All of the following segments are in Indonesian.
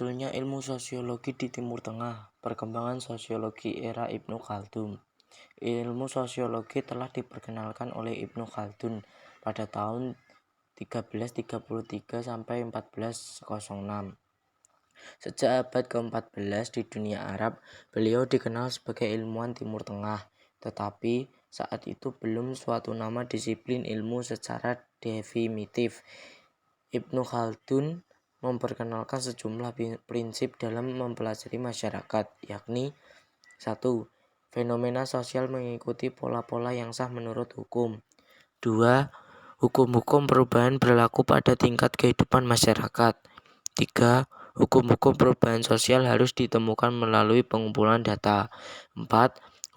Munculnya ilmu sosiologi di Timur Tengah. Perkembangan sosiologi era Ibnu Khaldun. Ilmu sosiologi telah diperkenalkan oleh Ibnu Khaldun pada tahun 1333 sampai 1406. Sejak abad ke-14 di dunia Arab, beliau dikenal sebagai ilmuwan Timur Tengah, tetapi saat itu belum suatu nama disiplin ilmu secara definitif. Ibnu Khaldun memperkenalkan sejumlah prinsip dalam mempelajari masyarakat, yakni 1. Fenomena sosial mengikuti pola-pola yang sah menurut hukum. 2. Hukum-hukum perubahan berlaku pada tingkat kehidupan masyarakat. 3. Hukum-hukum perubahan sosial harus ditemukan melalui pengumpulan data. 4.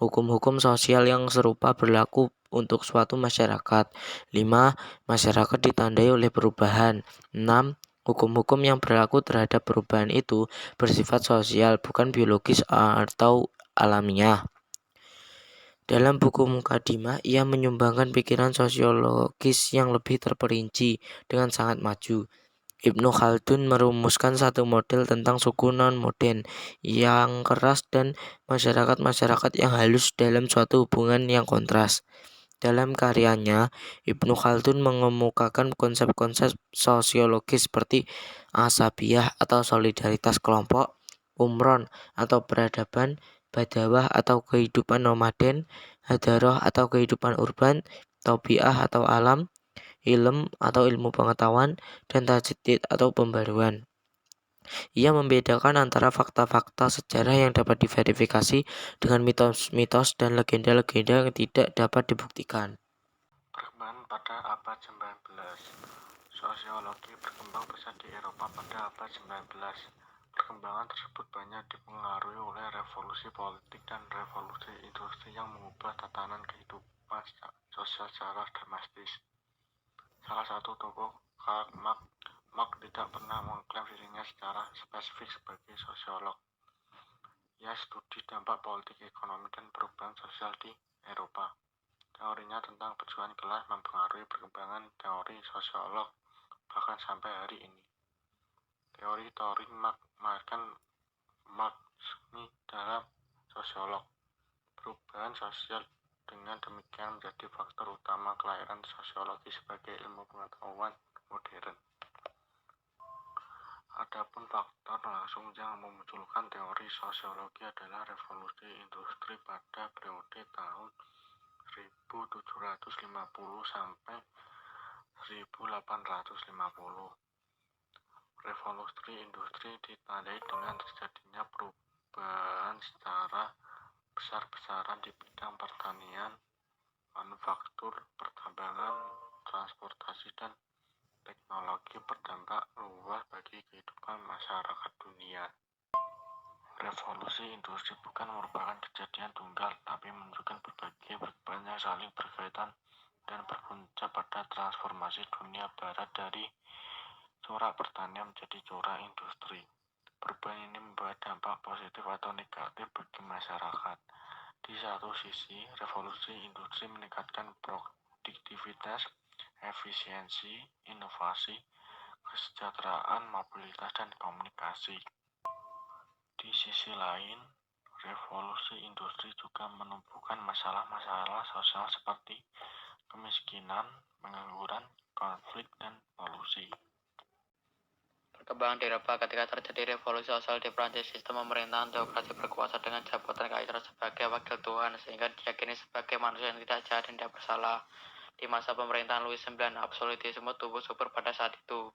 Hukum-hukum sosial yang serupa berlaku untuk suatu masyarakat. 5. Masyarakat ditandai oleh perubahan. 6. Hukum-hukum yang berlaku terhadap perubahan itu bersifat sosial, bukan biologis atau alamiah. Dalam buku Mukadimah, ia menyumbangkan pikiran sosiologis yang lebih terperinci dengan sangat maju. Ibnu Khaldun merumuskan satu model tentang suku non-moden yang keras dan masyarakat-masyarakat yang halus dalam suatu hubungan yang kontras. Dalam karyanya, Ibnu Khaldun mengemukakan konsep-konsep sosiologis seperti asabiyah atau solidaritas kelompok, umron atau peradaban, badawah atau kehidupan nomaden, hadaroh atau kehidupan urban, tabiah atau alam, ilm atau ilmu pengetahuan, dan tajdid atau pembaruan. Ia membedakan antara fakta-fakta sejarah yang dapat diverifikasi dengan mitos-mitos dan legenda-legenda yang tidak dapat dibuktikan. Perkembangan pada abad 19. Sosiologi berkembang pesat di Eropa pada abad 19. Perkembangan tersebut banyak dipengaruhi oleh revolusi politik dan revolusi industri yang mengubah tatanan kehidupan sosial secara drastis. Salah satu tokoh, Karl Marx tidak pernah mengklaim dirinya secara spesifik sebagai sosiolog. Ia studi dampak politik, ekonomi, dan perubahan sosial di Eropa. Teorinya tentang perjuangan kelas mempengaruhi perkembangan teori sosiolog bahkan sampai hari ini. Teori-teori Marxisme dalam sosiolog. Perubahan sosial dengan demikian menjadi faktor utama kelahiran sosiologi sebagai ilmu pengetahuan modern. Adapun faktor langsung yang memunculkan teori sosiologi adalah revolusi industri pada periode tahun 1750 sampai 1850. Revolusi industri ditandai dengan terjadinya perubahan secara besar-besaran di bidang pertanian, manufaktur, pertambangan, transportasi, dan teknologi berdampak luas bagi kehidupan masyarakat dunia. Revolusi industri bukan merupakan kejadian tunggal, tapi menunjukkan berbagai perubahan yang saling berkaitan dan berpuncak pada transformasi dunia barat dari corak pertanian menjadi corak industri. Perubahan ini membawa dampak positif atau negatif bagi masyarakat. Di satu sisi, revolusi industri meningkatkan produktivitas, efisiensi, inovasi, kesejahteraan, mobilitas, dan komunikasi. Di sisi lain, revolusi industri juga menumbuhkan masalah-masalah sosial seperti kemiskinan, pengangguran, konflik, dan polusi. Perkembangan di Eropa ketika terjadi revolusi sosial di Prancis, sistem pemerintahan teokrasi berkuasa dengan jabatan kaisar sebagai wakil Tuhan, sehingga diyakini sebagai manusia yang tidak jahat dan tidak bersalah. Di masa pemerintahan Louis IX, absolutisme tumbuh subur pada saat itu.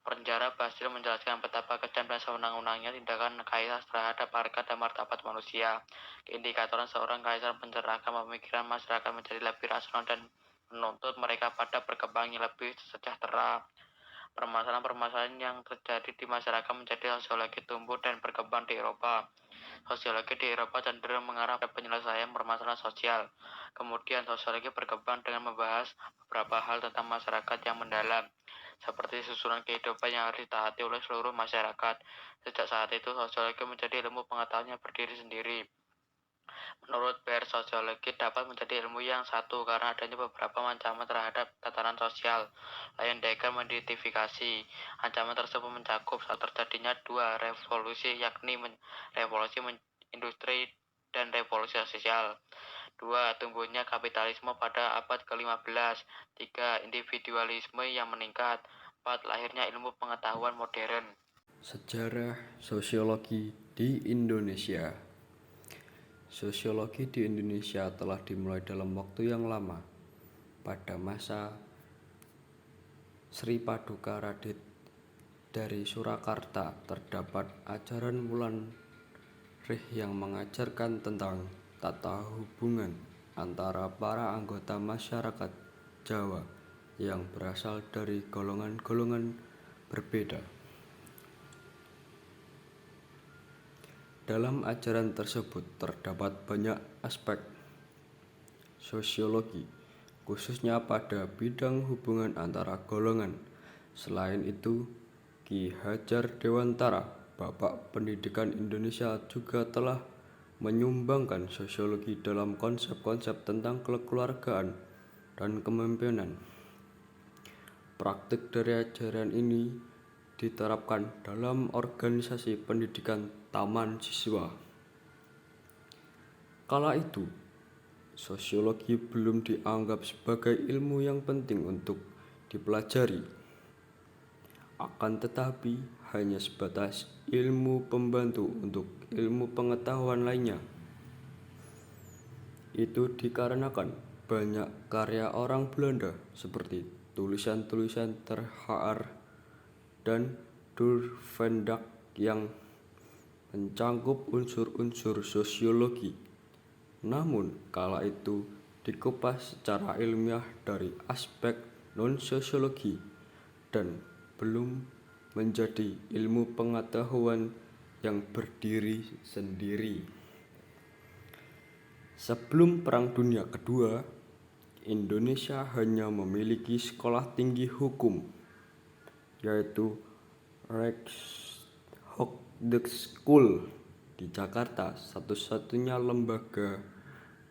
Penjara Bastille menjelaskan betapa kejam dan sewenang-wenangnya tindakan kaisar terhadap harga dan martabat manusia. Indikator seorang kaisar mencerahkan pemikiran masyarakat menjadi lebih rasional dan menuntut mereka pada perkembangan yang lebih sejahtera. Permasalahan-permasalahan yang terjadi di masyarakat menjadi sosiologi tumbuh dan berkembang di Eropa. Sosiologi di Eropa cenderung mengarah pada penyelesaian permasalahan sosial. Kemudian sosiologi berkembang dengan membahas beberapa hal tentang masyarakat yang mendalam, seperti susunan kehidupan yang harus ditaati oleh seluruh masyarakat. Sejak saat itu, sosiologi menjadi ilmu pengetahuan yang berdiri sendiri. Menurut Baer, sosiologi dapat menjadi ilmu yang satu karena adanya beberapa ancaman terhadap tatanan sosial. Leyendecker mengidentifikasi ancaman tersebut mencakup saat terjadinya dua revolusi, yakni revolusi industri dan revolusi sosial. 2. Tumbuhnya kapitalisme pada abad ke-15. 3. Individualisme yang meningkat. 4. Lahirnya ilmu pengetahuan modern. Sejarah sosiologi di Indonesia. Sosiologi di Indonesia telah dimulai dalam waktu yang lama. Pada masa Sri Paduka Radit dari Surakarta terdapat ajaran Wulandrih yang mengajarkan tentang tata hubungan antara para anggota masyarakat Jawa yang berasal dari golongan-golongan berbeda. Dalam ajaran tersebut terdapat banyak aspek sosiologi, khususnya pada bidang hubungan antara golongan. Selain itu, Ki Hajar Dewantara, Bapak Pendidikan Indonesia, juga telah menyumbangkan sosiologi dalam konsep-konsep tentang kekeluargaan dan kepemimpinan. Praktik dari ajaran ini diterapkan dalam organisasi pendidikan taman siswa. Kala itu, sosiologi belum dianggap sebagai ilmu yang penting untuk dipelajari. Akan tetapi, hanya sebatas ilmu pembantu untuk ilmu pengetahuan lainnya. Itu dikarenakan banyak karya orang Belanda seperti tulisan-tulisan Ter Haar dan Durvendak yang mencangkup unsur-unsur sosiologi. Namun, kala itu dikupas secara ilmiah dari aspek non-sosiologi dan belum menjadi ilmu pengetahuan yang berdiri sendiri. Sebelum Perang Dunia Kedua, Indonesia hanya memiliki sekolah tinggi hukum, yaitu Rijkshogeschool di Jakarta, satu-satunya lembaga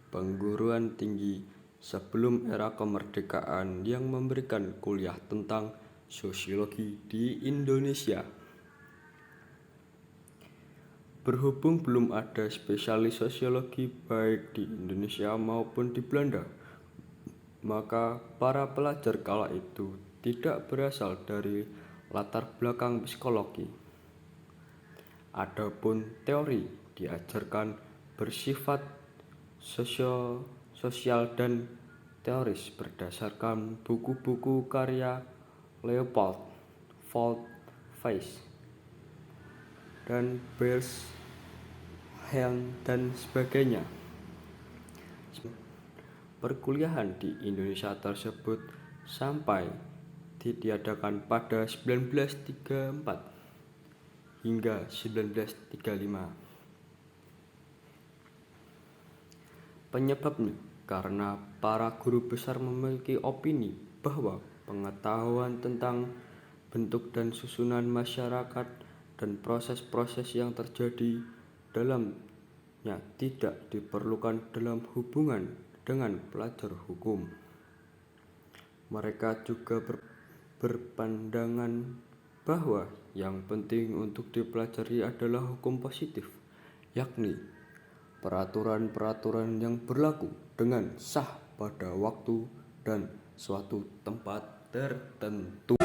perguruan tinggi sebelum era kemerdekaan yang memberikan kuliah tentang sosiologi di Indonesia. Berhubung belum ada spesialis sosiologi baik di Indonesia maupun di Belanda, maka para pelajar kala itu tidak berasal dari latar belakang psikologi. Adapun teori diajarkan bersifat sosial dan teoris berdasarkan buku-buku karya Leopold, Weiss, dan Bershen dan sebagainya. Perkuliahan di Indonesia tersebut sampai ditiadakan pada 1934 hingga 1935. Penyebabnya karena para guru besar memiliki opini bahwa pengetahuan tentang bentuk dan susunan masyarakat dan proses-proses yang terjadi dalamnya tidak diperlukan dalam hubungan dengan pelajar hukum. Mereka juga berpandangan bahwa yang penting untuk dipelajari adalah hukum positif, yakni peraturan-peraturan yang berlaku dengan sah pada waktu dan suatu tempat tertentu.